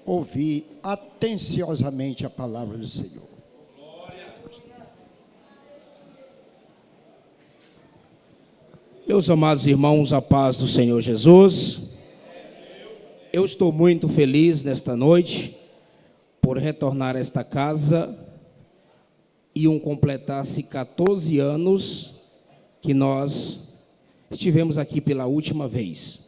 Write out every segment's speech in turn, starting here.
ouvir atenciosamente a palavra do Senhor. Meus amados irmãos, a paz do Senhor Jesus. Eu estou muito feliz nesta noite por retornar a esta casa. Iam completar-se 14 anos que nós estivemos aqui pela última vez.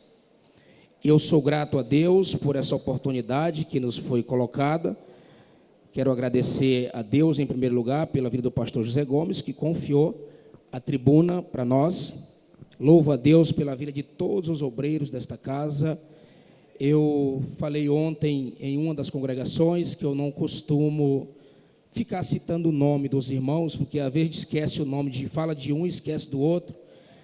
Eu sou grato a Deus por essa oportunidade que nos foi colocada. Quero agradecer a Deus, em primeiro lugar, pela vida do pastor José Gomes, que confiou a tribuna para nós. Louvo a Deus pela vida de todos os obreiros desta casa. Eu falei ontem em uma das congregações que eu não costumo ficar citando o nome dos irmãos, porque às vezes esquece o nome, fala de um e esquece do outro.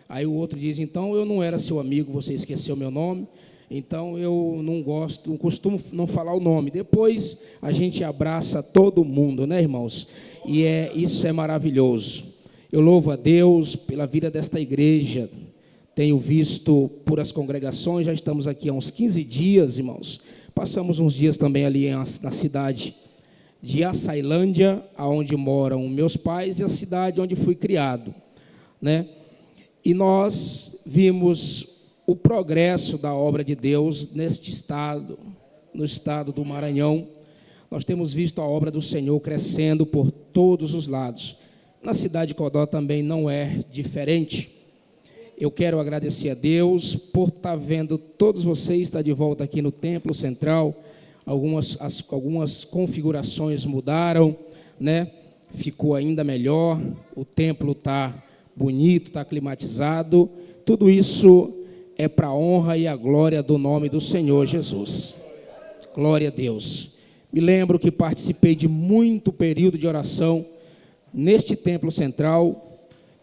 Aí o outro diz, então eu não era seu amigo, você esqueceu meu nome, então eu não costumo não falar o nome. Depois a gente abraça todo mundo, né, irmãos? E isso é maravilhoso. Eu louvo a Deus pela vida desta igreja. Tenho visto por as congregações, já estamos aqui há uns 15 dias, irmãos. Passamos uns dias também ali na cidade de Açailândia, onde moram meus pais, e a cidade onde fui criado, né? E nós vimos o progresso da obra de Deus neste estado, no estado do Maranhão. Nós temos visto a obra do Senhor crescendo por todos os lados. Na cidade de Codó também não é diferente. Eu quero agradecer a Deus por estar vendo todos vocês estar de volta aqui no Templo Central. Algumas configurações mudaram, né? Ficou ainda melhor, o templo está bonito, está climatizado. Tudo isso é para a honra e a glória do nome do Senhor Jesus. Glória a Deus. Me lembro que participei de muito período de oração neste Templo Central,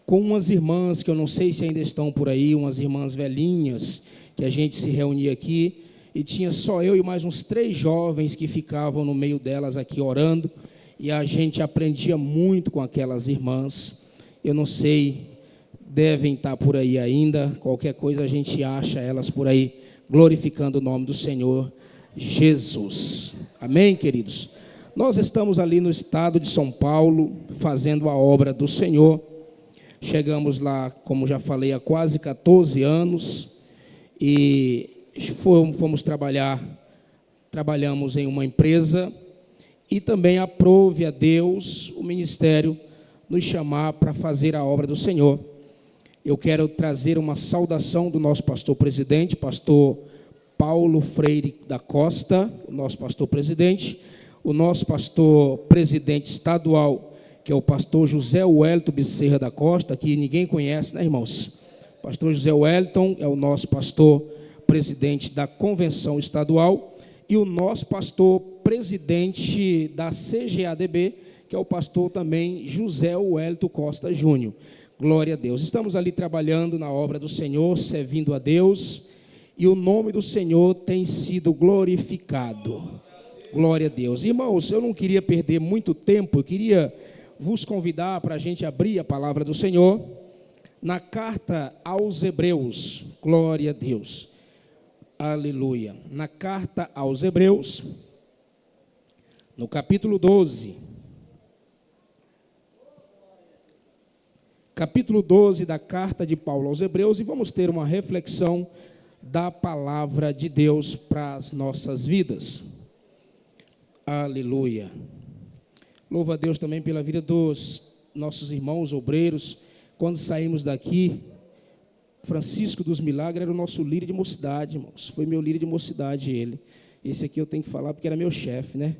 com umas irmãs, que eu não sei se ainda estão por aí, umas irmãs velhinhas, que a gente se reunia aqui, e tinha só eu e mais uns 3 jovens que ficavam no meio delas aqui orando, e a gente aprendia muito com aquelas irmãs. Eu não sei, devem estar por aí ainda, qualquer coisa a gente acha elas por aí, glorificando o nome do Senhor Jesus. Amém, queridos? Nós estamos ali no estado de São Paulo, fazendo a obra do Senhor. Chegamos lá, como já falei, há quase 14 anos, e fomos trabalhamos em uma empresa, e também aprove a Deus o ministério nos chamar para fazer a obra do Senhor. Eu quero trazer uma saudação do nosso pastor presidente, pastor Paulo Freire da Costa, o nosso pastor presidente, o nosso pastor presidente estadual, que é o pastor José Wellington Bezerra da Costa, que ninguém conhece, né, irmãos? Pastor José Wellington é o nosso pastor presidente da convenção estadual, e o nosso pastor presidente da CGADB, que é o pastor também José Wellington Costa Júnior. Glória a Deus. Estamos ali trabalhando na obra do Senhor, servindo a Deus, e o nome do Senhor tem sido glorificado. Glória a Deus. Irmãos, eu não queria perder muito tempo, eu queria vos convidar para a gente abrir a palavra do Senhor na carta aos Hebreus. Glória a Deus. Aleluia. Na carta aos Hebreus, no capítulo 12. Capítulo 12 da carta de Paulo aos Hebreus, e vamos ter uma reflexão da palavra de Deus para as nossas vidas. Aleluia. Louvo a Deus também pela vida dos nossos irmãos obreiros. Quando saímos daqui, Francisco dos Milagres era o nosso líder de mocidade, irmãos. Foi meu líder de mocidade, ele. Esse aqui eu tenho que falar porque era meu chefe, né?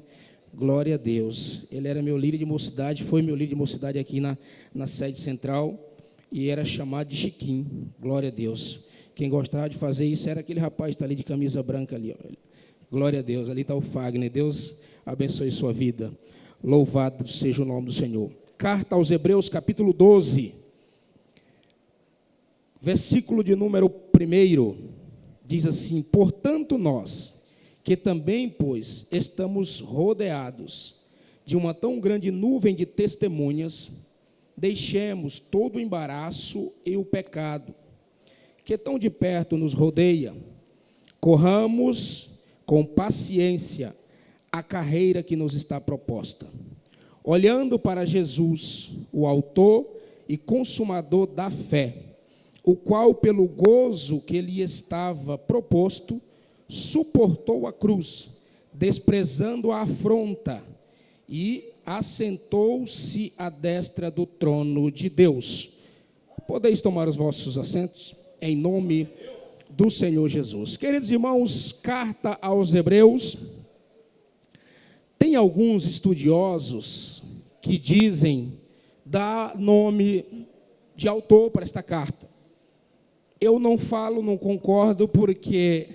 Glória a Deus. Ele era meu líder de mocidade, foi meu líder de mocidade aqui na sede central, e era chamado de Chiquinho. Glória a Deus. Quem gostava de fazer isso era aquele rapaz que está ali de camisa branca ali, ó. Glória a Deus. Ali está o Fagner. Deus abençoe sua vida. Louvado seja o nome do Senhor. Carta aos Hebreus, capítulo 12, versículo de número 1, diz assim: portanto nós, que também, pois, estamos rodeados de uma tão grande nuvem de testemunhas, deixemos todo o embaraço e o pecado, que tão de perto nos rodeia, corramos com paciência a carreira que nos está proposta. Olhando para Jesus, o autor e consumador da fé, o qual, pelo gozo que lhe estava proposto, suportou a cruz, desprezando a afronta, e assentou-se à destra do trono de Deus. Podeis tomar os vossos assentos, em nome do Senhor Jesus. Queridos irmãos, carta aos Hebreus. Tem alguns estudiosos que dizem, dá nome de autor para esta carta. Eu não falo, não concordo, porque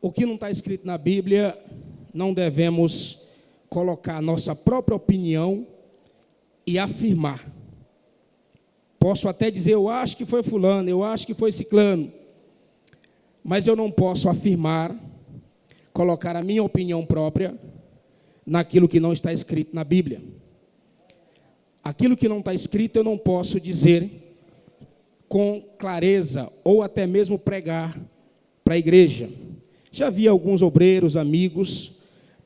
o que não está escrito na Bíblia, não devemos colocar a nossa própria opinião e afirmar. Posso até dizer, eu acho que foi fulano, eu acho que foi ciclano, mas eu não posso afirmar, colocar a minha opinião própria naquilo que não está escrito na Bíblia. Aquilo que não está escrito eu não posso dizer com clareza, ou até mesmo pregar para a igreja. Já vi alguns obreiros, amigos,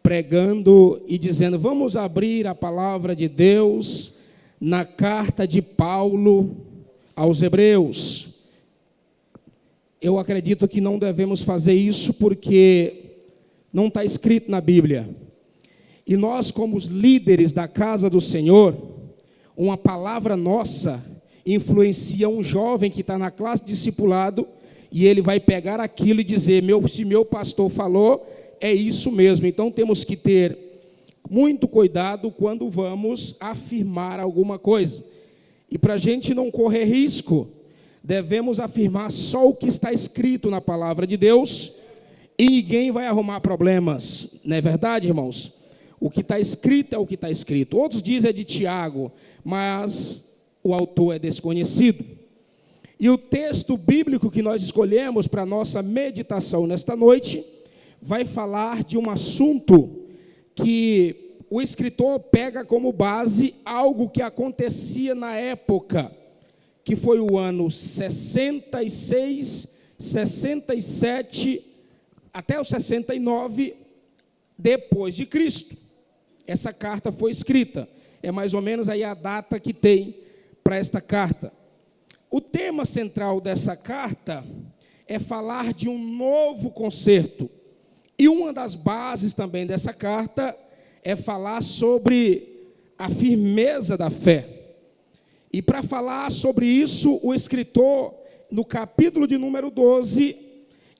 pregando e dizendo, vamos abrir a palavra de Deus na carta de Paulo aos Hebreus. Eu acredito que não devemos fazer isso porque não está escrito na Bíblia. E nós, como os líderes da casa do Senhor, uma palavra nossa influencia um jovem que está na classe de discipulado, e ele vai pegar aquilo e dizer, se meu pastor falou, é isso mesmo. Então temos que ter muito cuidado quando vamos afirmar alguma coisa. E para a gente não correr risco, devemos afirmar só o que está escrito na palavra de Deus, e ninguém vai arrumar problemas. Não é verdade, irmãos? O que está escrito é o que está escrito. Outros dizem é de Tiago, mas o autor é desconhecido. E o texto bíblico que nós escolhemos para a nossa meditação nesta noite vai falar de um assunto que o escritor pega como base algo que acontecia na época, que foi o ano 66, 67, até o 69, depois de Cristo. Essa carta foi escrita, é mais ou menos aí a data que tem para esta carta. O tema central dessa carta é falar de um novo concerto. E uma das bases também dessa carta é falar sobre a firmeza da fé. E para falar sobre isso, o escritor, no capítulo de número 12,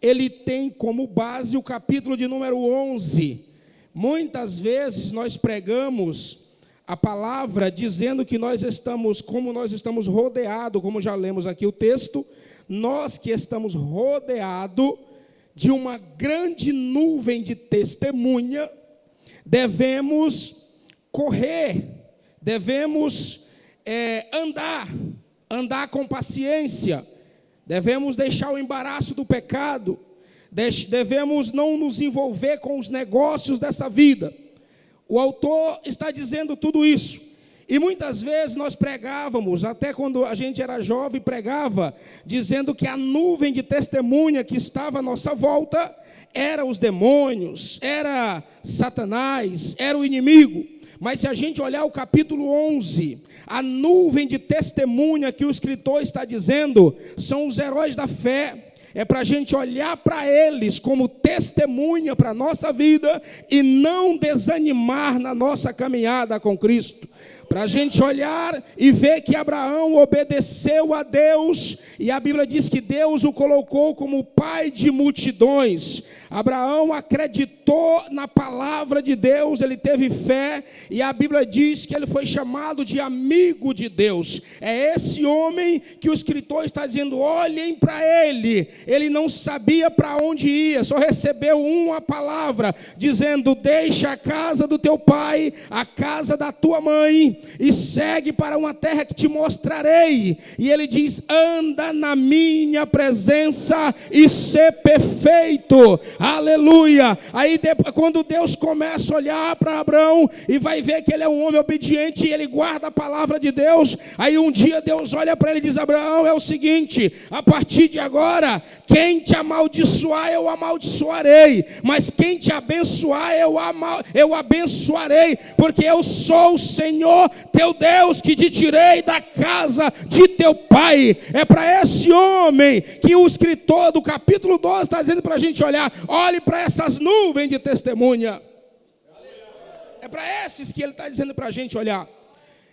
ele tem como base o capítulo de número 11. Muitas vezes nós pregamos a palavra dizendo que nós estamos rodeados, como já lemos aqui o texto, nós que estamos rodeados de uma grande nuvem de testemunha, devemos correr, devemos andar com paciência, devemos deixar o embaraço do pecado, devemos não nos envolver com os negócios dessa vida. O autor está dizendo tudo isso. E muitas vezes nós pregávamos, até quando a gente era jovem, pregava, dizendo que a nuvem de testemunha que estava à nossa volta era os demônios, era Satanás, era o inimigo. Mas se a gente olhar o capítulo 11, a nuvem de testemunha que o escritor está dizendo, são os heróis da fé. É para a gente olhar para eles como testemunha para a nossa vida e não desanimar na nossa caminhada com Cristo. Para a gente olhar e ver que Abraão obedeceu a Deus, e a Bíblia diz que Deus o colocou como pai de multidões. Abraão acreditou na palavra de Deus, ele teve fé, e a Bíblia diz que ele foi chamado de amigo de Deus. É esse homem que o escritor está dizendo, olhem para ele. Ele não sabia para onde ia, só recebeu uma palavra, dizendo, deixa a casa do teu pai, a casa da tua mãe, e segue para uma terra que te mostrarei. E ele diz: anda na minha presença e ser perfeito. Aleluia. Aí quando Deus começa a olhar para Abraão e vai ver que ele é um homem obediente e ele guarda a palavra de Deus, aí um dia Deus olha para ele e diz: Abraão, é o seguinte, a partir de agora, quem te amaldiçoar eu amaldiçoarei, mas quem te abençoar eu abençoarei, porque eu sou o Senhor teu Deus que te tirei da casa de teu pai. É para esse homem que o escritor do capítulo 12 está dizendo para a gente olhar. Olhe para essas nuvens de testemunha. É para esses que ele está dizendo para a gente olhar.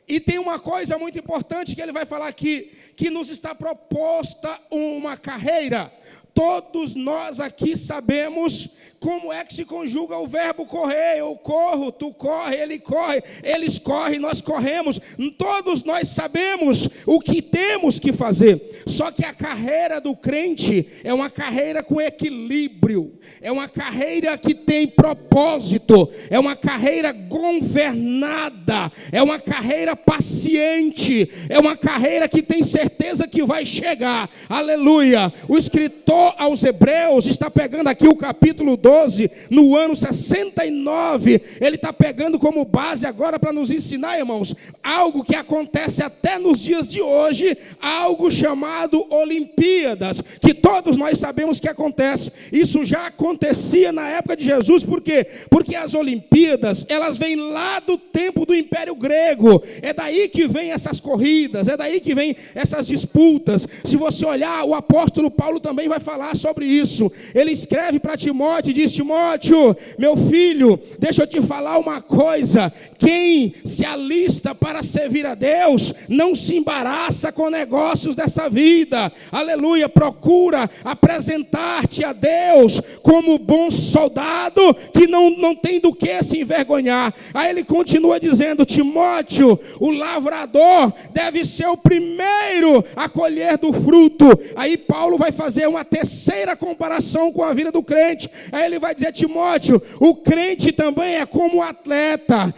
E tem uma coisa muito importante que ele vai falar aqui, que nos está proposta uma carreira. Todos nós aqui sabemos como é que se conjuga o verbo correr. Eu corro, tu corre, ele corre, eles correm, nós corremos. Todos nós sabemos o que temos que fazer. Só que a carreira do crente é uma carreira com equilíbrio. É uma carreira que tem propósito. É uma carreira governada. É uma carreira paciente. É uma carreira que tem certeza que vai chegar. Aleluia. O escritor aos Hebreus está pegando aqui o capítulo 12, no ano 69, ele está pegando como base agora para nos ensinar, irmãos, algo que acontece até nos dias de hoje, algo chamado Olimpíadas, que todos nós sabemos que acontece. Isso já acontecia na época de Jesus. Por quê? Porque as Olimpíadas, elas vêm lá do tempo do Império Grego, é daí que vem essas corridas, é daí que vem essas disputas. Se você olhar, o apóstolo Paulo também vai falar sobre isso. Ele escreve para Timóteo e diz: Timóteo, meu filho, deixa eu te falar uma coisa, quem se alista para servir a Deus, não se embaraça com negócios dessa vida. Aleluia. Procura apresentar-te a Deus como bom soldado, que não tem do que se envergonhar. Aí ele continua dizendo: Timóteo, o lavrador deve ser o primeiro a colher do fruto. Aí Paulo vai fazer uma terceira comparação com a vida do crente. Aí ele vai dizer: Timóteo, o crente também é como um atleta.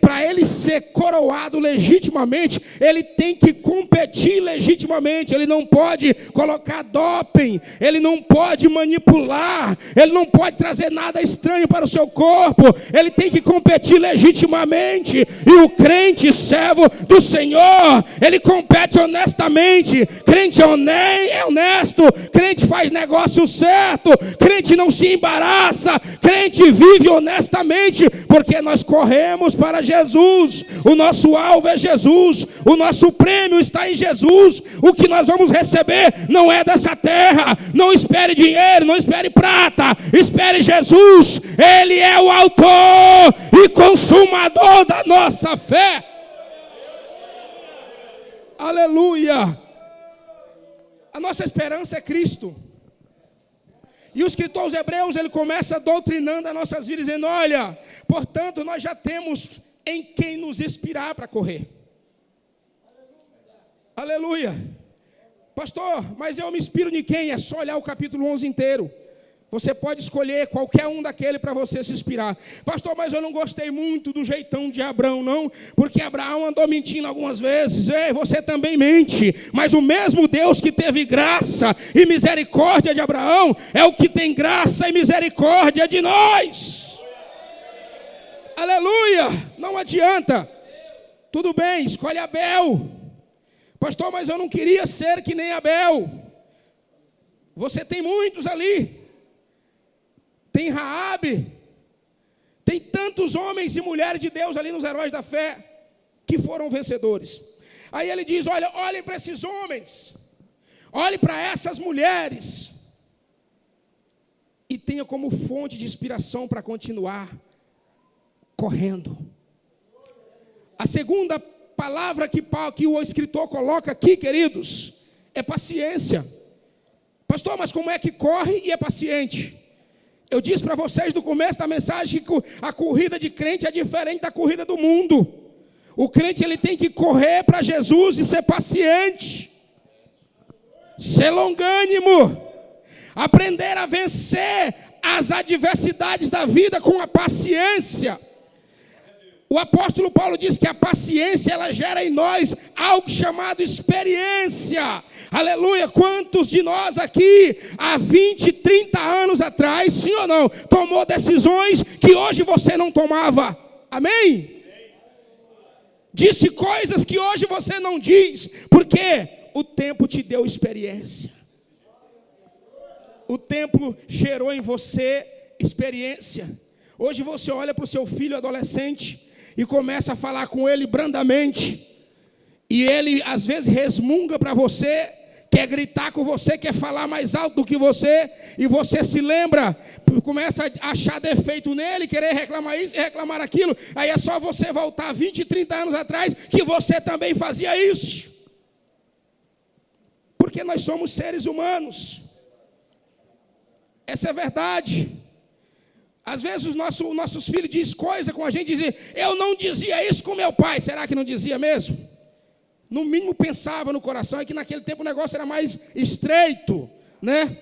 Para ele ser coroado legitimamente, ele tem que competir legitimamente. Ele não pode colocar doping, ele não pode manipular, ele não pode trazer nada estranho para o seu corpo. Ele tem que competir legitimamente. E o crente, servo do Senhor, ele compete honestamente. Crente é honesto, crente faz negócio certo, crente não se embaraça, crente vive honestamente, porque nós corremos para Jesus. O nosso alvo é Jesus, o nosso prêmio está em Jesus. O que nós vamos receber não é dessa terra. Não espere dinheiro, não espere prata, espere Jesus. Ele é o autor e consumador da nossa fé. Aleluia. A nossa esperança é Cristo. E o escritor aos Hebreus, ele começa doutrinando as nossas vidas, dizendo: olha, portanto, nós já temos em quem nos inspirar para correr. Aleluia. Pastor, mas eu me inspiro de quem? É só olhar o capítulo 11 inteiro. Você pode escolher qualquer um daquele para você se inspirar. Pastor, mas eu não gostei muito do jeitão de Abraão, não. Porque Abraão andou mentindo algumas vezes. Ei, você também mente. Mas o mesmo Deus que teve graça e misericórdia de Abraão é o que tem graça e misericórdia de nós. Aleluia. Não adianta. Tudo bem, escolhe Abel. Pastor, mas eu não queria ser que nem Abel. Você tem muitos ali. Tem Raabe, tem tantos homens e mulheres de Deus ali nos heróis da fé que foram vencedores. Aí ele diz: olha, olhem para esses homens, olhem para essas mulheres e tenha como fonte de inspiração para continuar correndo. A segunda palavra que o escritor coloca aqui, queridos, é paciência. Pastor, mas como é que corre e é paciente? Eu disse para vocês no começo da mensagem que a corrida de crente é diferente da corrida do mundo. O crente, ele tem que correr para Jesus e ser paciente, ser longânimo, aprender a vencer as adversidades da vida com a paciência. O apóstolo Paulo diz que a paciência, ela gera em nós algo chamado experiência. Aleluia! Quantos de nós aqui, há 20, 30 anos atrás, sim ou não, tomou decisões que hoje você não tomava? Amém? Disse coisas que hoje você não diz, porque o tempo te deu experiência. O tempo gerou em você experiência. Hoje você olha para o seu filho adolescente e começa a falar com ele brandamente, e ele às vezes resmunga para você, quer gritar com você, quer falar mais alto do que você, e você se lembra, começa a achar defeito nele, querer reclamar isso e reclamar aquilo. Aí é só você voltar 20, 30 anos atrás, que você também fazia isso, porque nós somos seres humanos. Essa é a verdade. Às vezes os nossos filhos dizem coisa com a gente, dizem, eu não dizia isso com meu pai. Será que não dizia mesmo? No mínimo pensava no coração. É que naquele tempo o negócio era mais estreito, né?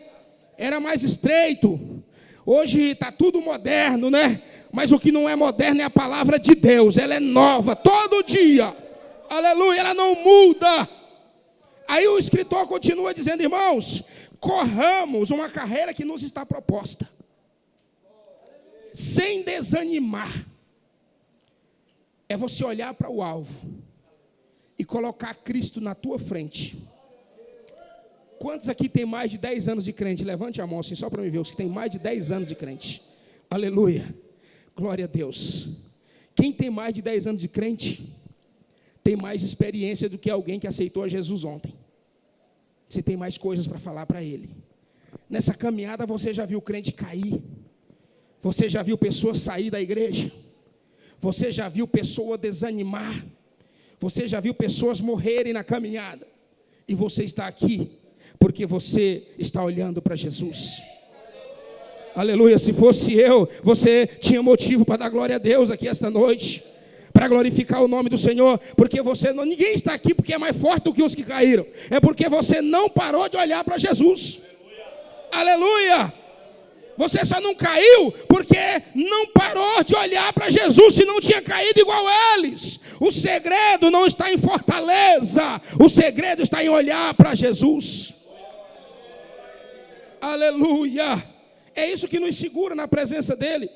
Era mais estreito. Hoje está tudo moderno, né? Mas o que não é moderno é a palavra de Deus. Ela é nova todo dia. Aleluia, ela não muda. Aí o escritor continua dizendo, irmãos, corramos uma carreira que nos está proposta, sem desanimar. É você olhar para o alvo e colocar Cristo na tua frente. Quantos aqui tem mais de 10 anos de crente? Levante a mão assim, só para me ver, os que tem mais de 10 anos de crente. Aleluia, glória a Deus. Quem tem mais de 10 anos de crente, tem mais experiência do que alguém que aceitou a Jesus ontem. Você tem mais coisas para falar para ele. Nessa caminhada você já viu crente cair, você já viu pessoas sair da igreja, você já viu pessoa desanimar, você já viu pessoas morrerem na caminhada, e você está aqui porque você está olhando para Jesus. Aleluia, se fosse eu, você tinha motivo para dar glória a Deus aqui esta noite, para glorificar o nome do Senhor, porque ninguém está aqui porque é mais forte do que os que caíram, é porque você não parou de olhar para Jesus. Aleluia! Você só não caiu porque não parou de olhar para Jesus, se não tinha caído igual eles. O segredo não está em fortaleza, o segredo está em olhar para Jesus. Aleluia! É isso que nos segura na presença dele.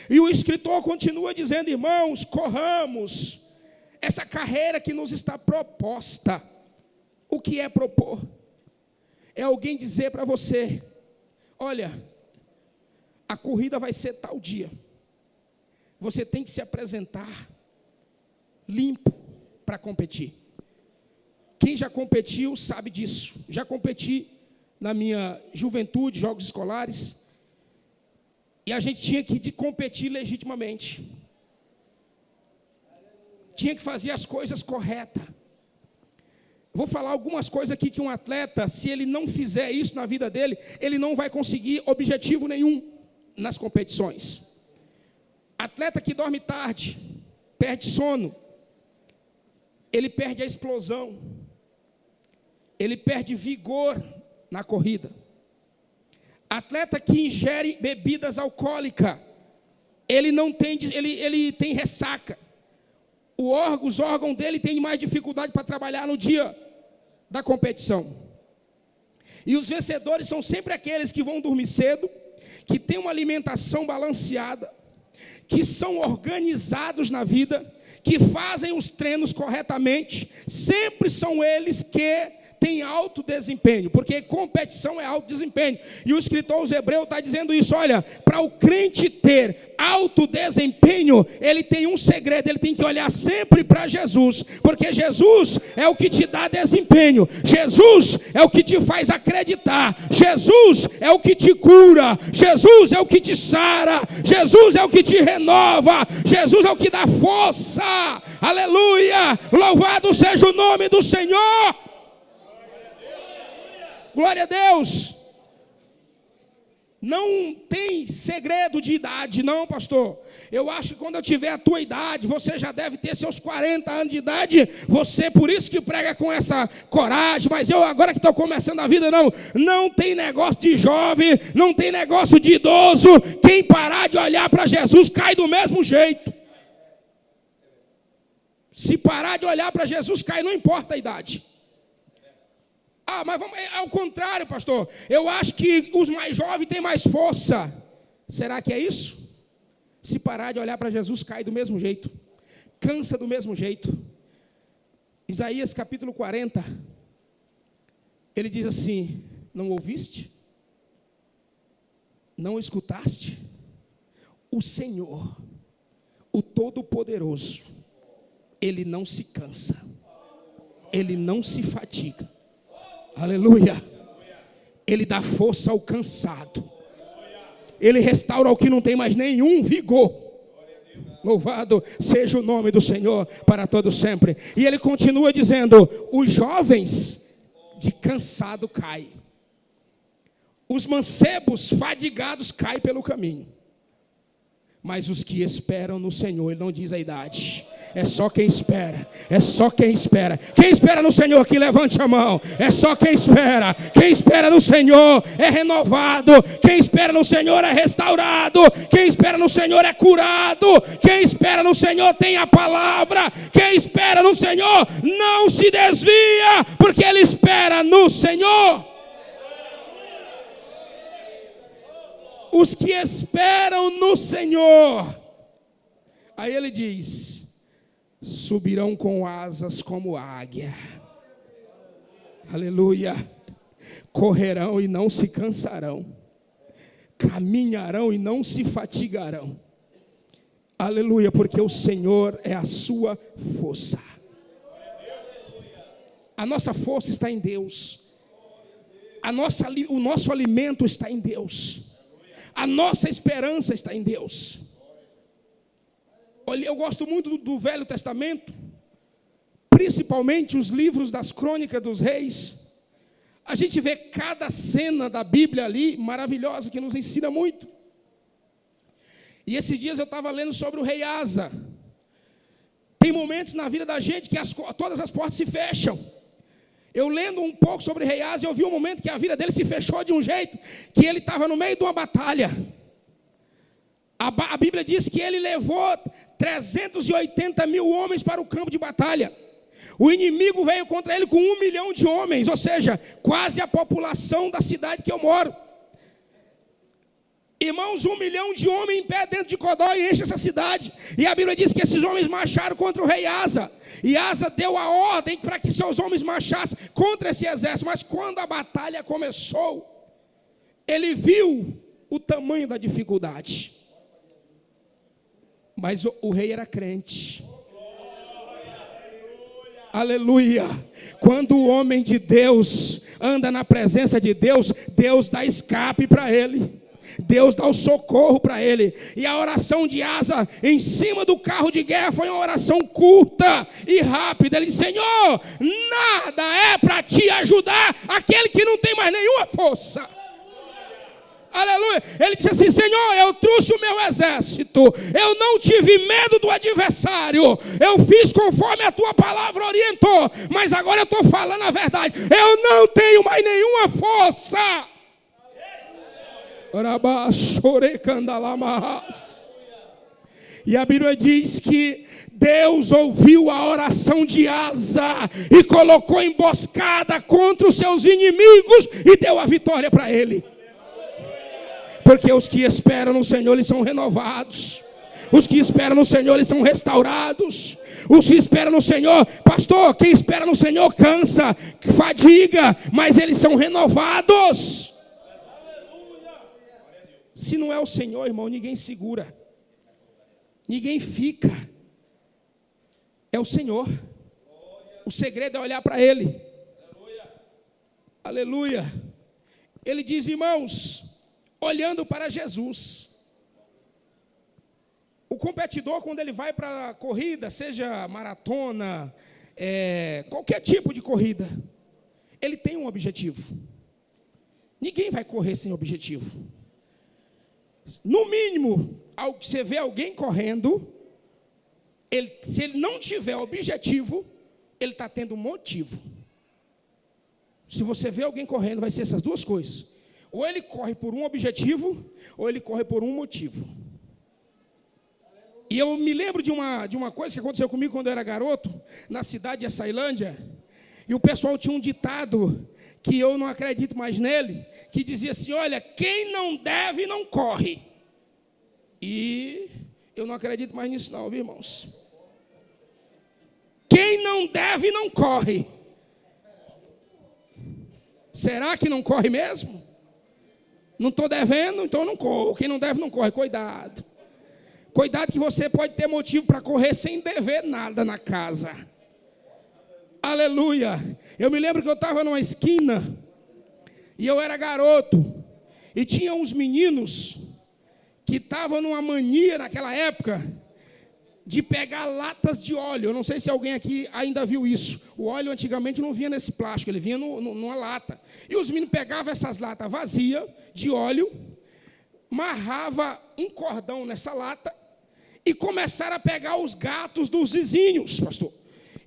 E o escritor continua dizendo, irmãos, corramos essa carreira que nos está proposta. O que é propor? É alguém dizer para você, olha, a corrida vai ser tal dia. Você tem que se apresentar limpo para competir. Quem já competiu sabe disso. Já competi na minha juventude, jogos escolares, e a gente tinha que competir legitimamente. Tinha que fazer as coisas corretas. Vou falar algumas coisas aqui que um atleta, se ele não fizer isso na vida dele, ele não vai conseguir objetivo nenhum nas competições. Atleta que dorme tarde, perde sono, ele perde a explosão, ele perde vigor na corrida. Atleta que ingere bebidas alcoólicas, ele tem ressaca. Os órgãos dele têm mais dificuldade para trabalhar no dia da competição. E os vencedores são sempre aqueles que vão dormir cedo, que têm uma alimentação balanceada, que são organizados na vida, que fazem os treinos corretamente. Sempre são eles que tem alto desempenho, porque competição é alto desempenho, e o escritor aos Hebreus está dizendo isso. Olha, para o crente ter alto desempenho, ele tem um segredo, ele tem que olhar sempre para Jesus, porque Jesus é o que te dá desempenho, Jesus é o que te faz acreditar, Jesus é o que te cura, Jesus é o que te sara, Jesus é o que te renova, Jesus é o que dá força. Aleluia, louvado seja o nome do Senhor. Glória a Deus. Não tem segredo de idade, não, pastor. Eu acho que quando eu tiver a tua idade, você já deve ter seus 40 anos de idade. Você, por isso que prega com essa coragem. Mas eu, agora que estou começando a vida, não tem negócio de jovem, não tem negócio de idoso. Quem parar de olhar para Jesus cai do mesmo jeito. Se parar de olhar para Jesus, cai, não importa a idade. Ah, mas é ao contrário, pastor. Eu acho que os mais jovens têm mais força. Será que é isso? Se parar de olhar para Jesus, cai do mesmo jeito. Cansa do mesmo jeito. Isaías capítulo 40. Ele diz assim: não ouviste? Não escutaste? O Senhor, o Todo-Poderoso, Ele não se cansa, Ele não se fatiga. Aleluia. Ele dá força ao cansado. Ele restaura o que não tem mais nenhum vigor. Louvado seja o nome do Senhor para todo sempre. E ele continua dizendo: os jovens de cansado caem, os mancebos fadigados caem pelo caminho, mas os que esperam no Senhor, ele não diz a idade, é só quem espera, é só quem espera. Quem espera no Senhor, que levante a mão. É só quem espera. Quem espera no Senhor é renovado. Quem espera no Senhor é restaurado. Quem espera no Senhor é curado. Quem espera no Senhor tem a palavra. Quem espera no Senhor não se desvia, porque ele espera no Senhor. Os que esperam no Senhor, aí ele diz: subirão com asas como águia. Aleluia. Correrão e não se cansarão, caminharão e não se fatigarão. Aleluia, porque o Senhor é a sua força. A nossa força está em Deus. O nosso alimento está em Deus. A nossa esperança está em Deus. Olha, eu gosto muito do Velho Testamento, principalmente os livros das Crônicas dos Reis. A gente vê cada cena da Bíblia ali, maravilhosa, que nos ensina muito. E esses dias eu estava lendo sobre o rei Asa. Tem momentos na vida da gente que todas as portas se fecham. Eu lendo um pouco sobre o rei Asa, eu vi um momento que a vida dele se fechou de um jeito, que ele estava no meio de uma batalha. A Bíblia diz que ele levou 380 mil homens para o campo de batalha. O inimigo veio contra ele com 1 milhão de homens, ou seja, quase a população da cidade que eu moro. Irmãos, 1 milhão de homens em pé dentro de Codó e enche essa cidade. E a Bíblia diz que esses homens marcharam contra o rei Asa. E Asa deu a ordem para que seus homens marchassem contra esse exército. Mas quando a batalha começou, ele viu o tamanho da dificuldade. Mas o rei era crente. Aleluia. Quando o homem de Deus anda na presença de Deus, Deus dá escape para ele. Deus dá o socorro para ele. E a oração de Asa em cima do carro de guerra foi uma oração curta e rápida. Ele disse: Senhor, nada é para te ajudar aquele que não tem mais nenhuma força. Aleluia. Ele disse assim: Senhor, eu trouxe o meu exército, eu não tive medo do adversário, eu fiz conforme a tua palavra orientou, mas agora eu estou falando a verdade, eu não tenho mais nenhuma força. E a Bíblia diz que Deus ouviu a oração de Asa e colocou emboscada contra os seus inimigos e deu a vitória para ele. Porque os que esperam no Senhor, eles são renovados. Os que esperam no Senhor, eles são restaurados. Os que esperam no Senhor, pastor, quem espera no Senhor cansa, fadiga, mas eles são renovados. Se não é o Senhor, irmão, ninguém segura. Ninguém fica. É o Senhor. O segredo é olhar para Ele. Aleluia. Ele diz, irmãos, olhando para Jesus. O competidor, quando ele vai para a corrida, seja maratona, qualquer tipo de corrida, ele tem um objetivo. Ninguém vai correr sem objetivo. No mínimo, você vê alguém correndo, se ele não tiver objetivo, ele está tendo motivo. Se você vê alguém correndo, vai ser essas duas coisas. Ou ele corre por um objetivo, ou ele corre por um motivo. E eu me lembro de uma coisa que aconteceu comigo quando eu era garoto, na cidade de Açailândia, e o pessoal tinha um ditado, que eu não acredito mais nele, que dizia assim: olha, quem não deve não corre. E eu não acredito mais nisso não, viu, irmãos? Quem não deve não corre. Será que não corre mesmo? Não estou devendo, então não corro. Quem não deve não corre, cuidado. Cuidado que você pode ter motivo para correr sem dever nada na casa. Aleluia. Eu me lembro que eu estava numa esquina, e eu era garoto, e tinha uns meninos que estavam numa mania naquela época, de pegar latas de óleo. Eu não sei se alguém aqui ainda viu isso. O óleo antigamente não vinha nesse plástico, ele vinha numa lata. E os meninos pegavam essas latas vazias de óleo, amarrava um cordão nessa lata e começaram a pegar os gatos dos vizinhos, pastor.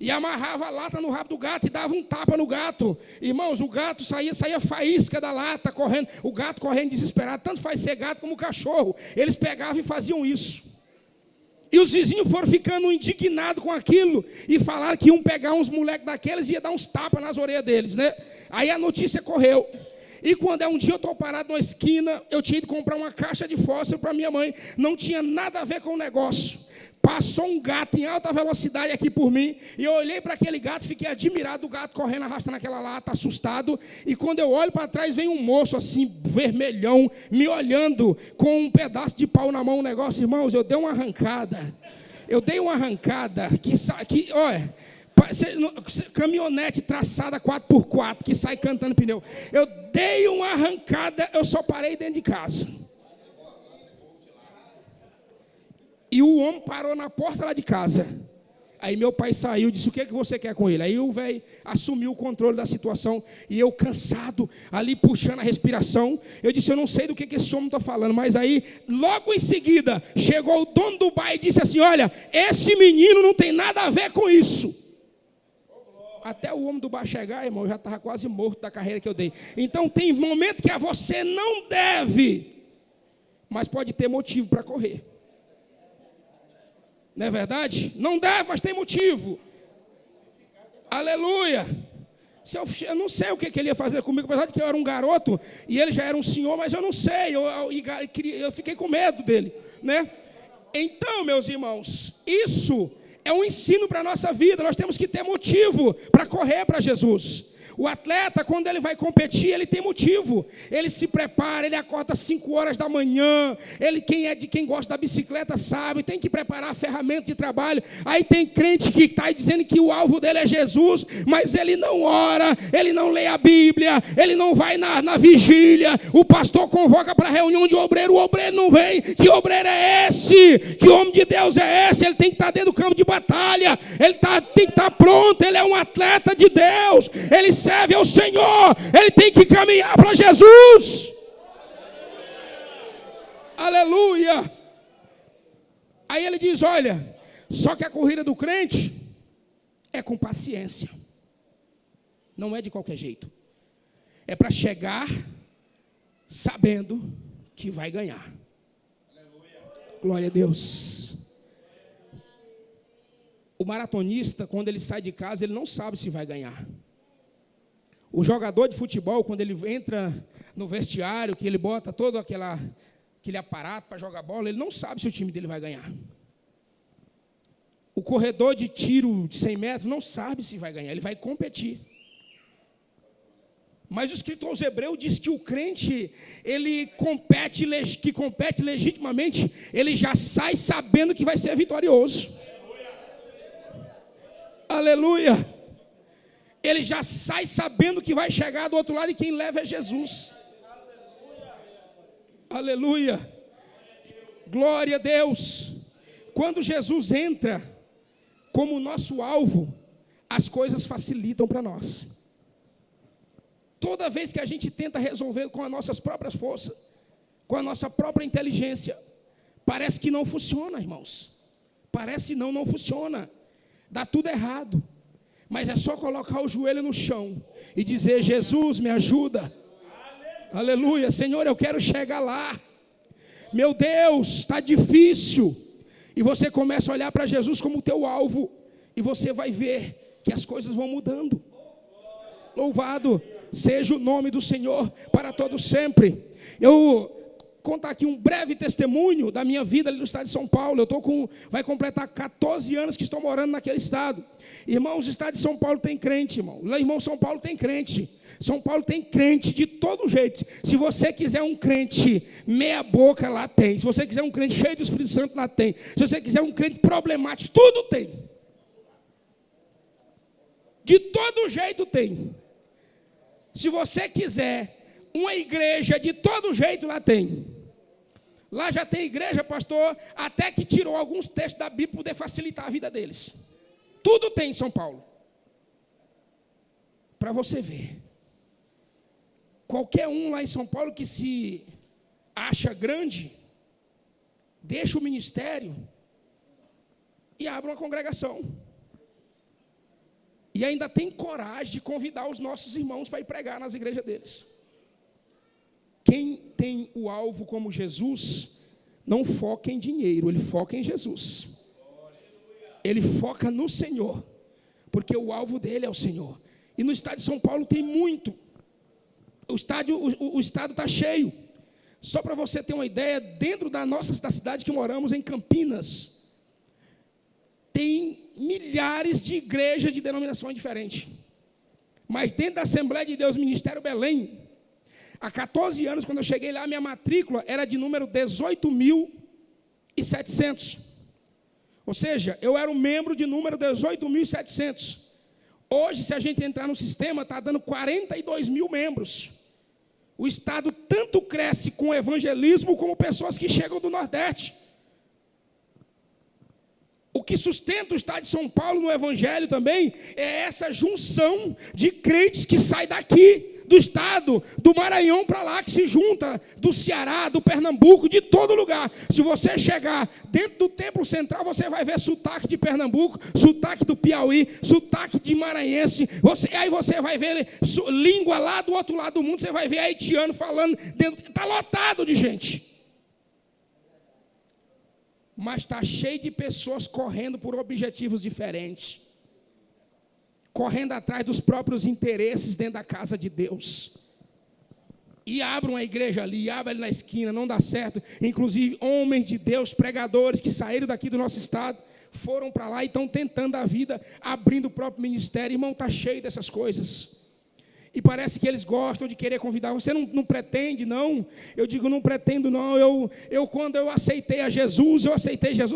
E amarrava a lata no rabo do gato e dava um tapa no gato. Irmãos, o gato saía faísca da lata, correndo. O gato correndo desesperado, tanto faz ser gato como cachorro. Eles pegavam e faziam isso. E os vizinhos foram ficando indignados com aquilo e falaram que iam pegar uns moleques daqueles e ia dar uns tapas nas orelhas deles, né? Aí a notícia correu. E quando um dia eu estou parado numa esquina, eu tinha ido comprar uma caixa de fósforo para minha mãe. Não tinha nada a ver com o negócio. Passou um gato em alta velocidade aqui por mim, e eu olhei para aquele gato, fiquei admirado, o gato correndo, arrastando aquela lata, assustado, e quando eu olho para trás, vem um moço assim, vermelhão, me olhando, com um pedaço de pau na mão, um negócio, irmãos, eu dei uma arrancada, que olha, caminhonete traçada 4x4, que sai cantando pneu, eu dei uma arrancada, eu só parei dentro de casa. E o homem parou na porta lá de casa. Aí meu pai saiu e disse: o que você quer com ele? Aí o velho assumiu o controle da situação. E eu cansado, ali puxando a respiração. Eu disse: eu não sei do que esse homem está falando. Mas aí, logo em seguida, chegou o dono do bar e disse assim: olha, esse menino não tem nada a ver com isso. Até o homem do bar chegar, irmão, eu já estava quase morto da carreira que eu dei. Então tem momento que você não deve, mas pode ter motivo para correr. Não é verdade? Não deve, mas tem motivo. Aleluia. Eu não sei o que ele ia fazer comigo, apesar de que eu era um garoto e ele já era um senhor, mas eu não sei. Eu fiquei com medo dele, né? Então, meus irmãos, isso é um ensino para a nossa vida. Nós temos que ter motivo para correr para Jesus. O atleta, quando ele vai competir, ele tem motivo. Ele se prepara, ele acorda às 5 horas da manhã. Quem gosta da bicicleta sabe, tem que preparar a ferramenta de trabalho. Aí tem crente que está dizendo que o alvo dele é Jesus, mas ele não ora, ele não lê a Bíblia, ele não vai na vigília. O pastor convoca para a reunião de obreiro, o obreiro não vem. Que obreiro é esse? Que homem de Deus é esse? Ele tem que estar dentro do campo de batalha, ele tem que estar pronto, ele é um atleta de Deus, ele serve ao Senhor, ele tem que caminhar para Jesus. Aleluia. Aí ele diz: olha, só que a corrida do crente é com paciência, não é de qualquer jeito, é para chegar sabendo que vai ganhar. Glória a Deus. O maratonista, quando ele sai de casa, ele não sabe se vai ganhar. O jogador de futebol, quando ele entra no vestiário, que ele bota todo aquele aparato para jogar bola, ele não sabe se o time dele vai ganhar. O corredor de tiro de 100 metros não sabe se vai ganhar, ele vai competir. Mas o escritor aos Hebreus diz que o crente, que compete legitimamente, ele já sai sabendo que vai ser vitorioso. Aleluia. Ele já sai sabendo que vai chegar do outro lado e quem leva é Jesus. Aleluia. Glória a Deus. Quando Jesus entra como nosso alvo, as coisas facilitam para nós. Toda vez que a gente tenta resolver com as nossas próprias forças, com a nossa própria inteligência, parece que não funciona, irmãos. Parece não funciona. Dá tudo errado. Mas é só colocar o joelho no chão e dizer: Jesus, me ajuda. Aleluia. Senhor, eu quero chegar lá. Meu Deus, está difícil. E você começa a olhar para Jesus como teu alvo. E você vai ver que as coisas vão mudando. Louvado seja o nome do Senhor para todos sempre. Eu contar aqui um breve testemunho da minha vida ali no estado de São Paulo. Vai completar 14 anos que estou morando naquele estado. Irmãos, o estado de São Paulo tem crente, irmão. Lá, irmão, São Paulo tem crente. São Paulo tem crente de todo jeito. Se você quiser um crente meia boca, lá tem. Se você quiser um crente cheio do Espírito Santo, lá tem. Se você quiser um crente problemático, tudo tem. De todo jeito tem. Se você quiser uma igreja de todo jeito, lá tem. Lá já tem igreja, pastor, até que tirou alguns textos da Bíblia para poder facilitar a vida deles. Tudo tem em São Paulo. Para você ver. Qualquer um lá em São Paulo que se acha grande, deixa o ministério e abre uma congregação. E ainda tem coragem de convidar os nossos irmãos para ir pregar nas igrejas deles. Quem tem o alvo como Jesus, não foca em dinheiro, ele foca em Jesus. Ele foca no Senhor, porque o alvo dele é o Senhor. E no estado de São Paulo tem muito. O estado está cheio. Só para você ter uma ideia, dentro da cidade que moramos, em Campinas, tem milhares de igrejas de denominações diferentes. Mas dentro da Assembleia de Deus, Ministério Belém, há 14 anos, quando eu cheguei lá, minha matrícula era de número 18.700. Ou seja, eu era um membro de número 18.700. Hoje, se a gente entrar no sistema, está dando 42 mil membros. O estado tanto cresce com o evangelismo, como pessoas que chegam do Nordeste. O que sustenta o estado de São Paulo no evangelho também é essa junção de crentes que sai daqui, do estado, do Maranhão para lá, que se junta, do Ceará, do Pernambuco, de todo lugar. Se você chegar dentro do templo central, você vai ver sotaque de Pernambuco, sotaque do Piauí, sotaque de maranhense, aí você vai ver língua lá do outro lado do mundo, você vai ver haitiano falando, está lotado de gente. Mas está cheio de pessoas correndo por objetivos diferentes. Correndo atrás dos próprios interesses dentro da casa de Deus. E abre uma igreja ali, abre ali na esquina, não dá certo. Inclusive, homens de Deus, pregadores que saíram daqui do nosso estado, foram para lá e estão tentando a vida, abrindo o próprio ministério. Irmão, está cheio dessas coisas. E parece que eles gostam de querer convidar. Você não pretende, não? Eu digo, não pretendo, não. Quando eu aceitei Jesus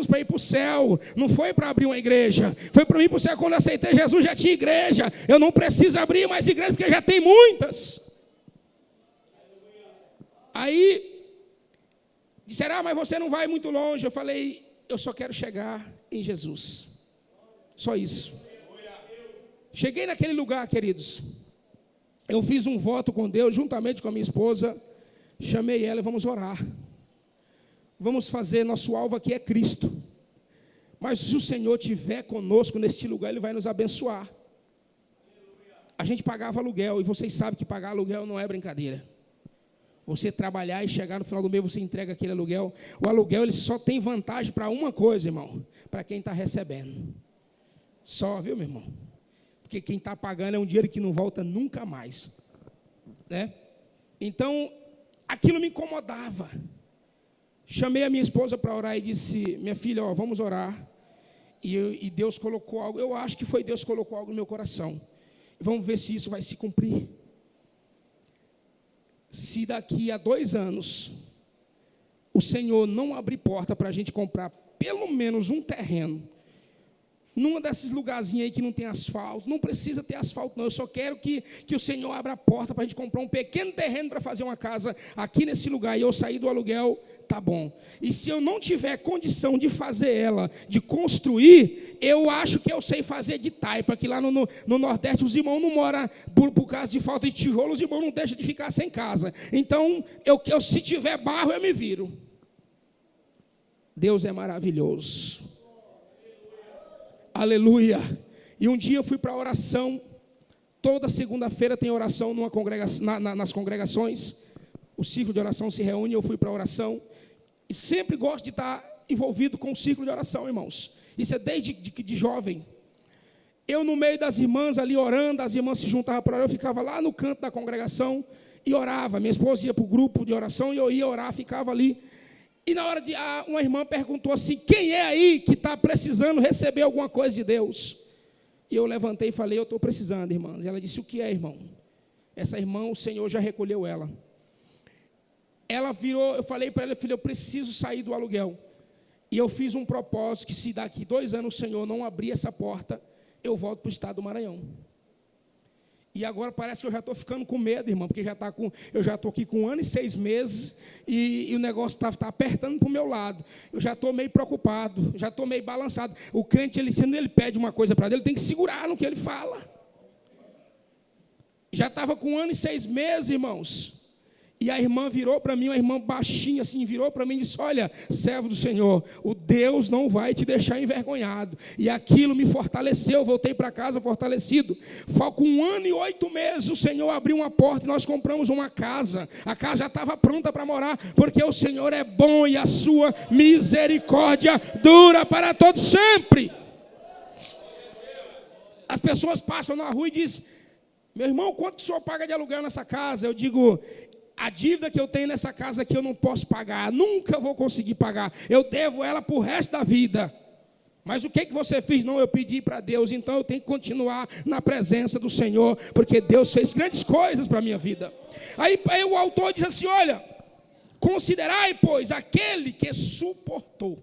para ir para o céu. Não foi para abrir uma igreja. Foi para mim para o céu. Quando eu aceitei Jesus, já tinha igreja. Eu não preciso abrir mais igreja, porque já tem muitas. Aí, disseram, mas você não vai muito longe. Eu falei, eu só quero chegar em Jesus. Só isso. Cheguei naquele lugar, queridos. Eu fiz um voto com Deus, juntamente com a minha esposa, chamei ela e vamos orar. Vamos fazer, nosso alvo aqui é Cristo. Mas se o Senhor estiver conosco neste lugar, Ele vai nos abençoar. A gente pagava aluguel, e vocês sabem que pagar aluguel não é brincadeira. Você trabalhar e chegar no final do mês, você entrega aquele aluguel. O aluguel, ele só tem vantagem para uma coisa, irmão, para quem está recebendo. Só, viu, meu irmão? Porque quem está pagando é um dinheiro que não volta nunca mais, né? Então, aquilo me incomodava. Chamei a minha esposa para orar e disse, minha filha, vamos orar. E Deus colocou algo, eu acho que foi Deus que colocou algo no meu coração. Vamos ver se isso vai se cumprir. Se daqui a 2 anos, o Senhor não abrir porta para a gente comprar pelo menos um terreno, num desses lugarzinhos aí que não tem asfalto, não precisa ter asfalto não, eu só quero que o Senhor abra a porta para a gente comprar um pequeno terreno para fazer uma casa aqui nesse lugar, e eu sair do aluguel, tá bom. E se eu não tiver condição de fazer ela, de construir, eu acho que eu sei fazer de taipa, que lá no Nordeste os irmãos não moram por causa de falta de tijolo, os irmãos não deixam de ficar sem casa. Então, eu se tiver barro, eu me viro. Deus é maravilhoso. Aleluia. E um dia eu fui para a oração. Toda segunda-feira tem oração nas congregações. O ciclo de oração se reúne, eu fui para a oração. E sempre gosto de estar envolvido com o círculo de oração, irmãos. Isso é desde de jovem. Eu, no meio das irmãs ali orando, as irmãs se juntavam para orar, eu ficava lá no canto da congregação e orava. Minha esposa ia para o grupo de oração e eu ia orar, ficava ali. E na hora uma irmã perguntou assim: quem é aí que está precisando receber alguma coisa de Deus? E eu levantei e falei: eu estou precisando, irmãs. E ela disse: o que é, irmão? Essa irmã, o Senhor já recolheu ela. Ela virou, eu falei para ela: filha, eu preciso sair do aluguel. E eu fiz um propósito que se daqui 2 anos o Senhor não abrir essa porta, eu volto para o estado do Maranhão. E agora parece que eu já estou ficando com medo, irmão, porque eu já estou aqui com 1 ano e 6 meses e o negócio está apertando para o meu lado. Eu já estou meio preocupado, já estou meio balançado. O crente, sendo ele pede uma coisa para Deus, ele tem que segurar no que ele fala. Já estava com 1 ano e 6 meses, irmãos. E a irmã virou para mim, uma irmã baixinha assim, virou para mim e disse: olha, servo do Senhor, o Deus não vai te deixar envergonhado. E aquilo me fortaleceu, voltei para casa fortalecido. Com 1 ano e 8 meses, o Senhor abriu uma porta e nós compramos uma casa. A casa já estava pronta para morar, porque o Senhor é bom e a sua misericórdia dura para todos sempre. As pessoas passam na rua e dizem: meu irmão, quanto o senhor paga de aluguel nessa casa? Eu digo: a dívida que eu tenho nessa casa aqui eu não posso pagar, nunca vou conseguir pagar, eu devo ela para o resto da vida. Mas o que você fez? Não, eu pedi para Deus, então eu tenho que continuar na presença do Senhor, porque Deus fez grandes coisas para a minha vida. Aí o autor diz assim: olha, considerai, pois, aquele que suportou.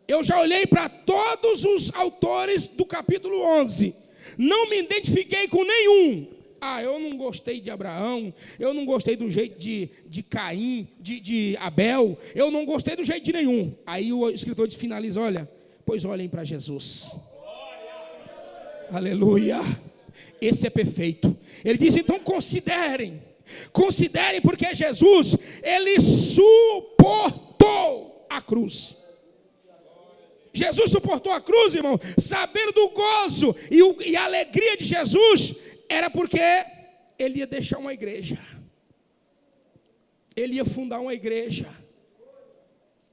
Eu já olhei para todos os autores do capítulo 11, não me identifiquei com nenhum. Eu não gostei de Abraão, eu não gostei do jeito de Caim, de Abel, eu não gostei do jeito de nenhum. Aí o escritor finaliza: olha, pois olhem para Jesus. Aleluia, esse é perfeito. Ele diz: então considerem, porque Jesus, ele suportou a cruz. Jesus suportou a cruz, irmão, sabendo do gozo e a alegria de Jesus. Era porque ele ia deixar uma igreja. Ele ia fundar uma igreja.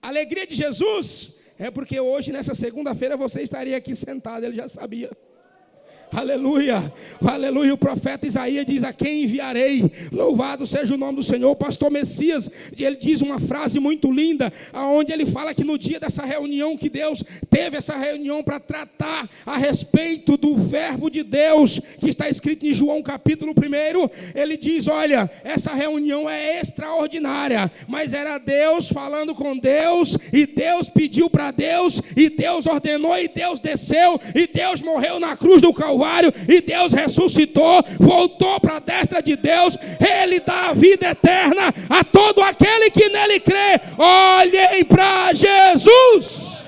A alegria de Jesus é porque hoje, nessa segunda-feira, você estaria aqui sentado. Ele já sabia. Aleluia, aleluia. O profeta Isaías diz: a quem enviarei? Louvado seja o nome do Senhor. O pastor Messias, ele diz uma frase muito linda, onde ele fala que no dia dessa reunião, que Deus teve essa reunião para tratar a respeito do verbo de Deus, que está escrito em João capítulo 1, ele diz: olha, essa reunião é extraordinária, mas era Deus falando com Deus, e Deus pediu para Deus, e Deus ordenou, e Deus desceu, e Deus morreu na cruz do Calvário, e Deus ressuscitou, voltou para a destra de Deus. Ele dá a vida eterna a todo aquele que nele crê. Olhem para Jesus.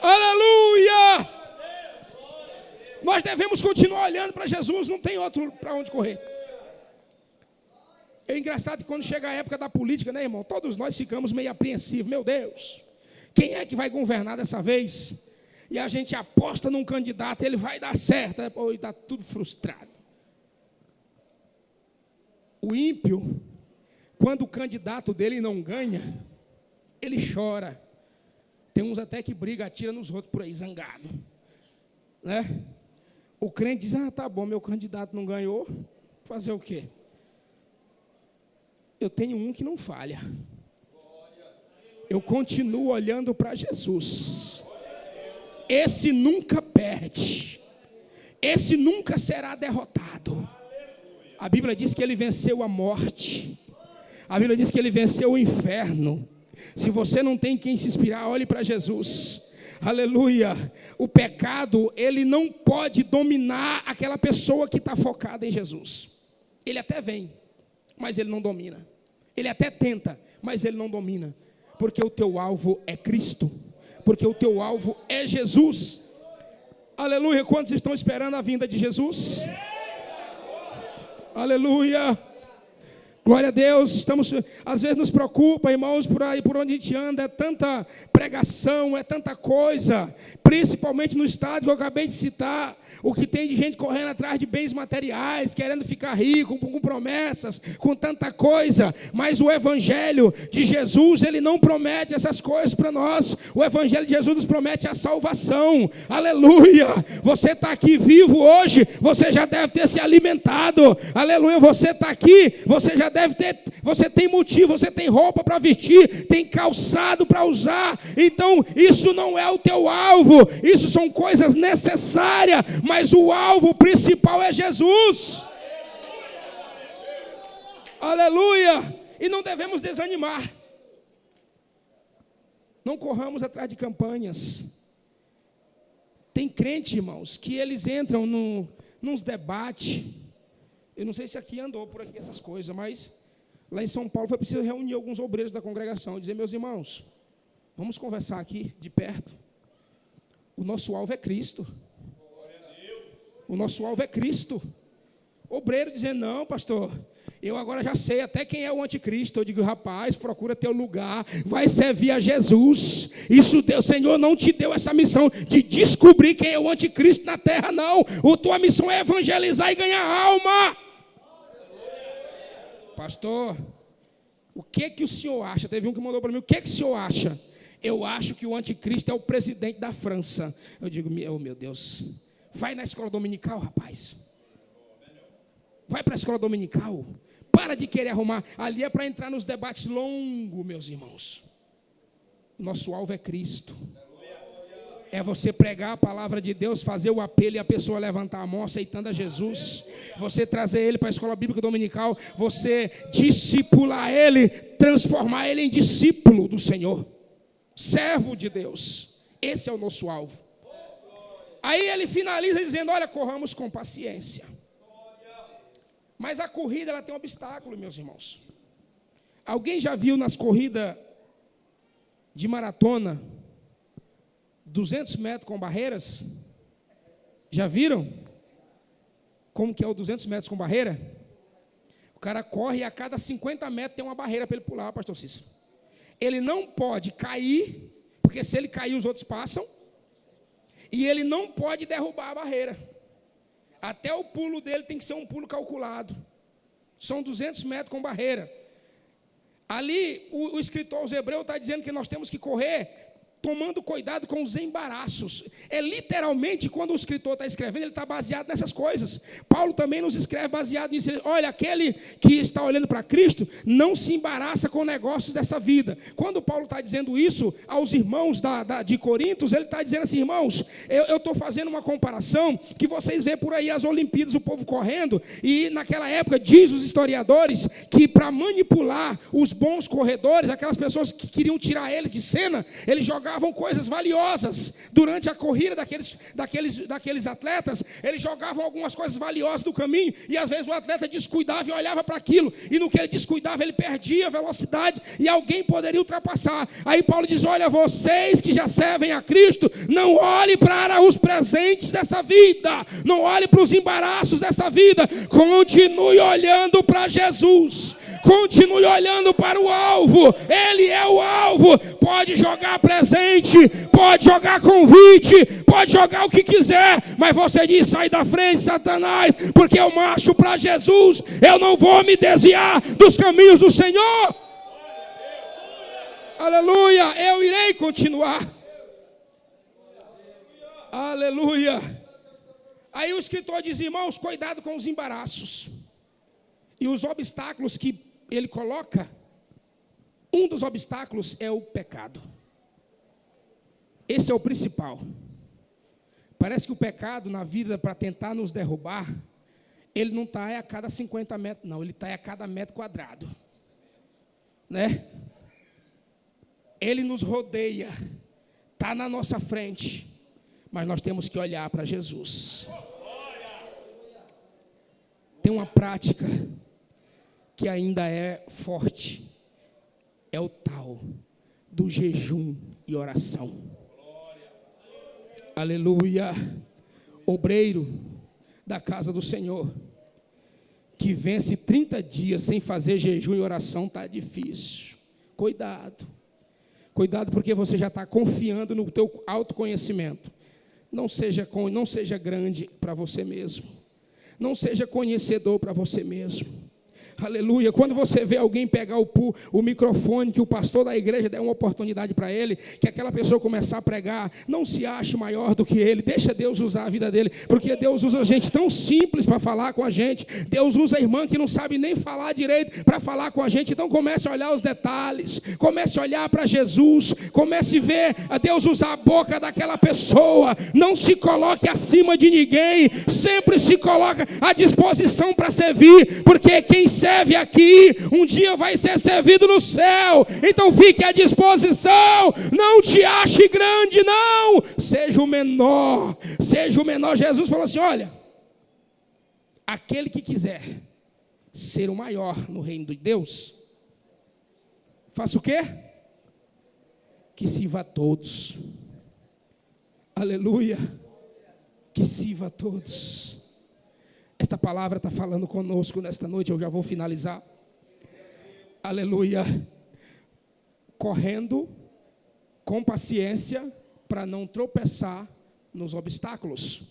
Aleluia. Nós devemos continuar olhando para Jesus, não tem outro para onde correr. É engraçado que quando chega a época da política, né, irmão, todos nós ficamos meio apreensivos. Meu Deus, quem é que vai governar dessa vez? E a gente aposta num candidato, ele vai dar certo, depois está tudo frustrado. O ímpio, quando o candidato dele não ganha, ele chora. Tem uns até que briga, atira nos outros por aí, zangado, né? O crente diz: tá bom, meu candidato não ganhou, fazer o quê? Eu tenho um que não falha. Eu continuo olhando para Jesus. Esse nunca perde. Esse nunca será derrotado. A Bíblia diz que ele venceu a morte. A Bíblia diz que ele venceu o inferno. Se você não tem quem se inspirar, olhe para Jesus. Aleluia. O pecado, ele não pode dominar aquela pessoa que está focada em Jesus. Ele até vem, mas ele não domina. Ele até tenta, mas ele não domina. Porque o teu alvo é Cristo. Porque o teu alvo é Jesus. Aleluia. Quantos estão esperando a vinda de Jesus? Aleluia. Glória a Deus. Às vezes nos preocupa, irmãos, por aí, por onde a gente anda, é tanta pregação, é tanta coisa, principalmente no estado que eu acabei de citar, o que tem de gente correndo atrás de bens materiais, querendo ficar rico, com promessas, com tanta coisa, mas o Evangelho de Jesus, ele não promete essas coisas para nós. O Evangelho de Jesus nos promete a salvação. Aleluia. Você está aqui vivo hoje, você já deve ter se alimentado. Aleluia. Você está aqui, você já deve ter, você tem motivo, você tem roupa para vestir, tem calçado para usar. Então isso não é o teu alvo, isso são coisas necessárias, mas o alvo principal é Jesus. Aleluia. E não devemos desanimar. Não corramos atrás de campanhas. Tem crente, irmãos, que eles entram nos debates. Eu não sei se aqui andou por aqui essas coisas, mas lá em São Paulo foi preciso reunir alguns obreiros da congregação e dizer: meus irmãos, vamos conversar aqui de perto. O nosso alvo é Cristo. O nosso alvo é Cristo. Obreiro dizendo: não, pastor, eu agora já sei até quem é o anticristo. Eu digo: rapaz, procura teu lugar, vai servir a Jesus. Isso o Senhor não te deu essa missão de descobrir quem é o anticristo na terra, não. A tua missão é evangelizar e ganhar alma. Pastor, o que o senhor acha? Teve um que mandou para mim: o que o senhor acha? Eu acho que o anticristo é o presidente da França. Eu digo: oh, meu Deus, vai na escola dominical, rapaz. Vai para a escola dominical. Para de querer arrumar. Ali é para entrar nos debates longos, meus irmãos. Nosso alvo é Cristo. É você pregar a palavra de Deus, fazer o apelo e a pessoa levantar a mão aceitando a Jesus. Você trazer ele para a escola bíblica dominical. Você discipular ele, transformar ele em discípulo do Senhor. Servo de Deus. Esse é o nosso alvo. Aí ele finaliza dizendo: olha, corramos com paciência. Mas a corrida, ela tem um obstáculo, meus irmãos. Alguém já viu nas corridas de maratona 200 metros com barreiras? Já viram? Como que é o 200 metros com barreira? O cara corre e a cada 50 metros tem uma barreira para ele pular, pastor Cícero. Ele não pode cair, porque se ele cair os outros passam. E ele não pode derrubar a barreira. Até o pulo dele tem que ser um pulo calculado. São 200 metros com barreira. Ali, o escritor aos Hebreus está dizendo que nós temos que correr tomando cuidado com os embaraços. É literalmente, quando o escritor está escrevendo, ele está baseado nessas coisas. Paulo também nos escreve baseado nisso. Olha, aquele que está olhando para Cristo não se embaraça com negócios dessa vida. Quando Paulo está dizendo isso aos irmãos de Corintos, ele está dizendo assim: irmãos, eu estou fazendo uma comparação que vocês vê por aí as Olimpíadas, o povo correndo, e naquela época diz os historiadores que para manipular os bons corredores, aquelas pessoas que queriam tirar eles de cena, eles jogavam coisas valiosas durante a corrida daqueles atletas. Eles jogavam algumas coisas valiosas do caminho, e às vezes o atleta descuidava e olhava para aquilo, e no que ele descuidava ele perdia velocidade e alguém poderia ultrapassar. Aí Paulo diz: olha, vocês que já servem a Cristo, não olhe para os presentes dessa vida, não olhe para os embaraços dessa vida, continue olhando para Jesus, continue olhando para o alvo. Ele é o alvo. Pode jogar presente, pode jogar convite, pode jogar o que quiser, mas você diz: sai da frente, Satanás, porque eu marcho para Jesus, eu não vou me desviar dos caminhos do Senhor. Aleluia, eu irei continuar. Aleluia. Aí o escritor diz: irmãos, cuidado com os embaraços e os obstáculos que ele coloca. Um dos obstáculos é o pecado. Esse é o principal. Parece que o pecado na vida, para tentar nos derrubar, ele não está a cada 50 metros, não. Ele está a cada metro quadrado. Né? Ele nos rodeia, está na nossa frente, mas nós temos que olhar para Jesus. Tem uma prática que ainda é forte, é o tal do jejum e oração. Aleluia. Obreiro da casa do Senhor, que vence 30 dias sem fazer jejum e oração está difícil. Cuidado. Cuidado, porque você já está confiando no teu autoconhecimento. Não seja grande para você mesmo. Não seja conhecedor para você mesmo. Aleluia. Quando você vê alguém pegar o microfone, que o pastor da igreja der uma oportunidade para ele, que aquela pessoa começar a pregar, não se ache maior do que ele, deixa Deus usar a vida dele, porque Deus usa gente tão simples para falar com a gente. Deus usa a irmã que não sabe nem falar direito para falar com a gente. Então comece a olhar os detalhes, comece a olhar para Jesus, comece a ver a Deus usar a boca daquela pessoa. Não se coloque acima de ninguém, sempre se coloca à disposição para servir, porque quem serve aqui, um dia vai ser servido no céu. Então fique à disposição, não te ache grande, não, seja o menor, seja o menor. Jesus falou assim: olha, aquele que quiser ser o maior no reino de Deus, faça o quê? Que sirva a todos. Aleluia, que sirva a todos. Esta palavra está falando conosco nesta noite, eu já vou finalizar. Aleluia. Correndo com paciência para não tropeçar nos obstáculos.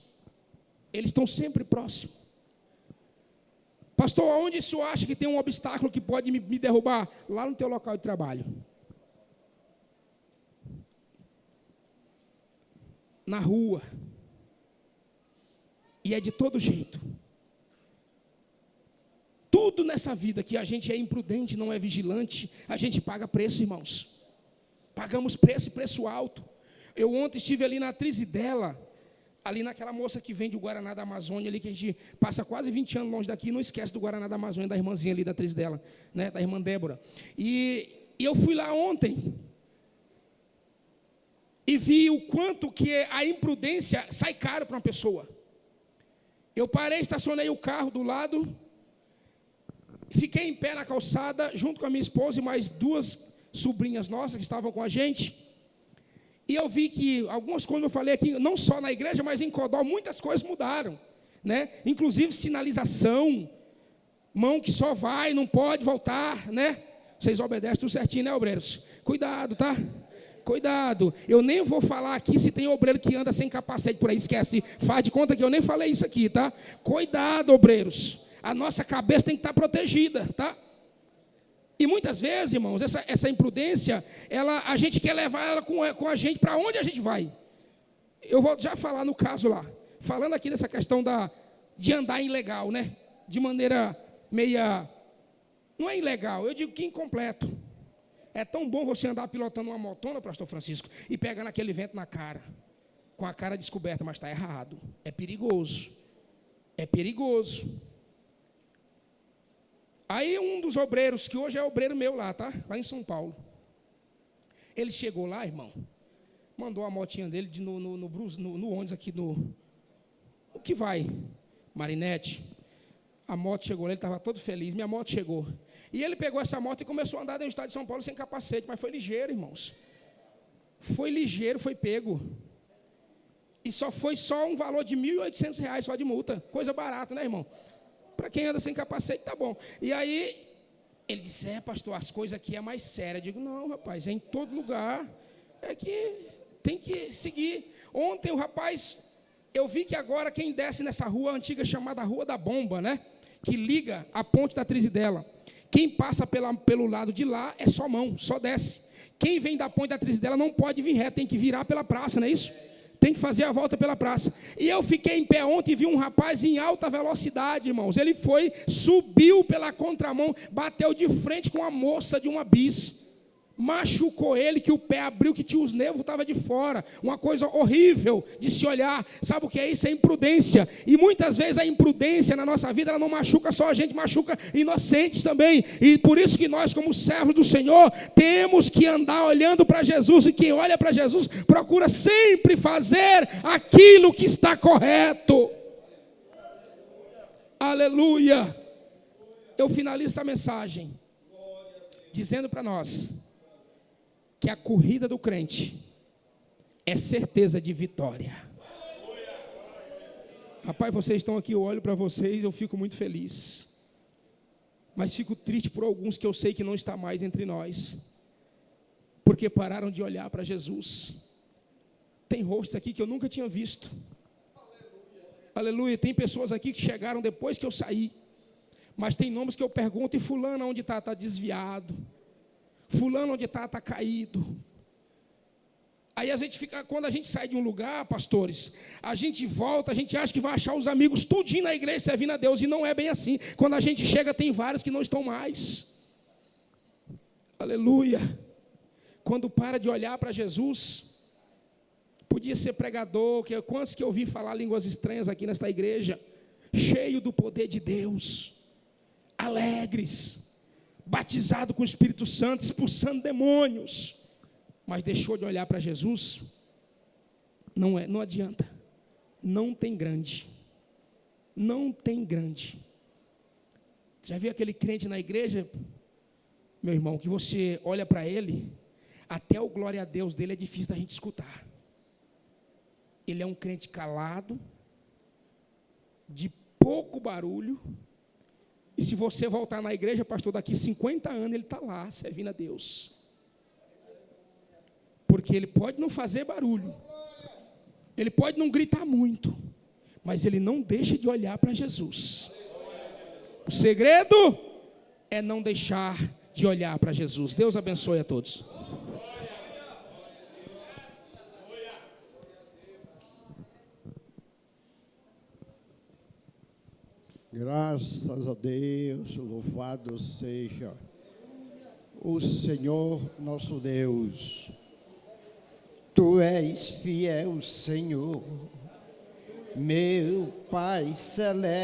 Eles estão sempre próximos. Pastor, onde o senhor acha que tem um obstáculo que pode me derrubar? Lá no teu local de trabalho. Na rua. E é de todo jeito. Tudo nessa vida que a gente é imprudente, não é vigilante, a gente paga preço, irmãos. Pagamos preço, preço alto. Eu ontem estive ali na Trizidela, ali naquela moça que vende o Guaraná da Amazônia, ali que a gente passa quase 20 anos longe daqui, não esquece do Guaraná da Amazônia, da irmãzinha ali da Trizidela, né, da irmã Débora. E eu fui lá ontem e vi o quanto que a imprudência sai caro para uma pessoa. Eu parei, estacionei o carro do lado, fiquei em pé na calçada, junto com a minha esposa e mais duas sobrinhas nossas que estavam com a gente. E eu vi que algumas coisas eu falei aqui, não só na igreja, mas em Codó, muitas coisas mudaram, né? Inclusive sinalização, mão que só vai, não pode voltar, né? Vocês obedecem tudo certinho, né, obreiros? Cuidado, tá? Cuidado. Eu nem vou falar aqui se tem obreiro que anda sem capacete por aí, esquece. Faz de conta que eu nem falei isso aqui, tá? Cuidado, obreiros. A nossa cabeça tem que estar protegida, tá? E muitas vezes, irmãos, essa imprudência, a gente quer levar ela com a gente para onde a gente vai. Eu vou já falar no caso lá. Falando aqui dessa questão de andar ilegal, né? De maneira meia... Não é ilegal, eu digo que incompleto. É tão bom você andar pilotando uma motona, pastor Francisco, e pegando aquele vento na cara. Com a cara descoberta, mas está errado. É perigoso. É perigoso. Aí um dos obreiros, que hoje é obreiro meu lá, tá? Lá em São Paulo. Ele chegou lá, irmão, mandou a motinha dele no ônibus aqui, o que vai? Marinete. A moto chegou lá, ele estava todo feliz, minha moto chegou. E ele pegou essa moto e começou a andar dentro do estado de São Paulo sem capacete, mas foi ligeiro, irmãos. Foi ligeiro, foi pego. E foi só um valor de R$1.800 só de multa. Coisa barata, né, irmão? Para quem anda sem capacete, tá bom. E aí, ele disse, pastor, as coisas aqui é mais sérias. Eu digo, não, rapaz, é em todo lugar. É que tem que seguir. Ontem o rapaz, eu vi que agora quem desce nessa rua antiga chamada Rua da Bomba, né? Que liga a ponte da Trizidela. Quem passa pelo lado de lá é só mão, só desce. Quem vem da ponte da Trizidela não pode vir reto, tem que virar pela praça, não é isso? Tem que fazer a volta pela praça. E eu fiquei em pé ontem e vi um rapaz em alta velocidade, irmãos. Ele subiu pela contramão, bateu de frente com a moça de uma bis. Machucou ele, que o pé abriu, que tinha os nervos, estava de fora. Uma coisa horrível de se olhar. Sabe o que é isso? É imprudência. E muitas vezes a imprudência na nossa vida, ela não machuca só a gente, machuca inocentes também. E por isso que nós, como servos do Senhor, temos que andar olhando para Jesus. E quem olha para Jesus, procura sempre fazer aquilo que está correto. Aleluia. Eu finalizo essa mensagem dizendo para nós que a corrida do crente é certeza de vitória. Rapaz, vocês estão aqui, eu olho para vocês, eu fico muito feliz. Mas fico triste por alguns que eu sei que não está mais entre nós, porque pararam de olhar para Jesus. Tem rostos aqui que eu nunca tinha visto. Aleluia. Tem pessoas aqui que chegaram depois que eu saí, mas tem nomes que eu pergunto: e fulano onde está? Está desviado. Fulano onde está? Está caído. Aí a gente fica, quando a gente sai de um lugar, pastores, a gente volta, a gente acha que vai achar os amigos tudinho na igreja servindo a Deus, e não é bem assim. Quando a gente chega, tem vários que não estão mais. Aleluia. Quando para de olhar para Jesus, podia ser pregador, quantos que eu ouvi falar línguas estranhas aqui nesta igreja, cheio do poder de Deus, alegres, batizado com o Espírito Santo, expulsando demônios, mas deixou de olhar para Jesus. Não adianta, não tem grande, Já viu aquele crente na igreja, meu irmão, que você olha para ele, até o glória a Deus dele é difícil da gente escutar. Ele é um crente calado, de pouco barulho, e se você voltar na igreja, pastor, daqui 50 anos ele está lá, servindo a Deus. Porque ele pode não fazer barulho, ele pode não gritar muito, mas ele não deixa de olhar para Jesus. O segredo é não deixar de olhar para Jesus. Deus abençoe a todos. Graças a Deus, louvado seja o Senhor nosso Deus. Tu és fiel, Senhor, meu Pai celeste.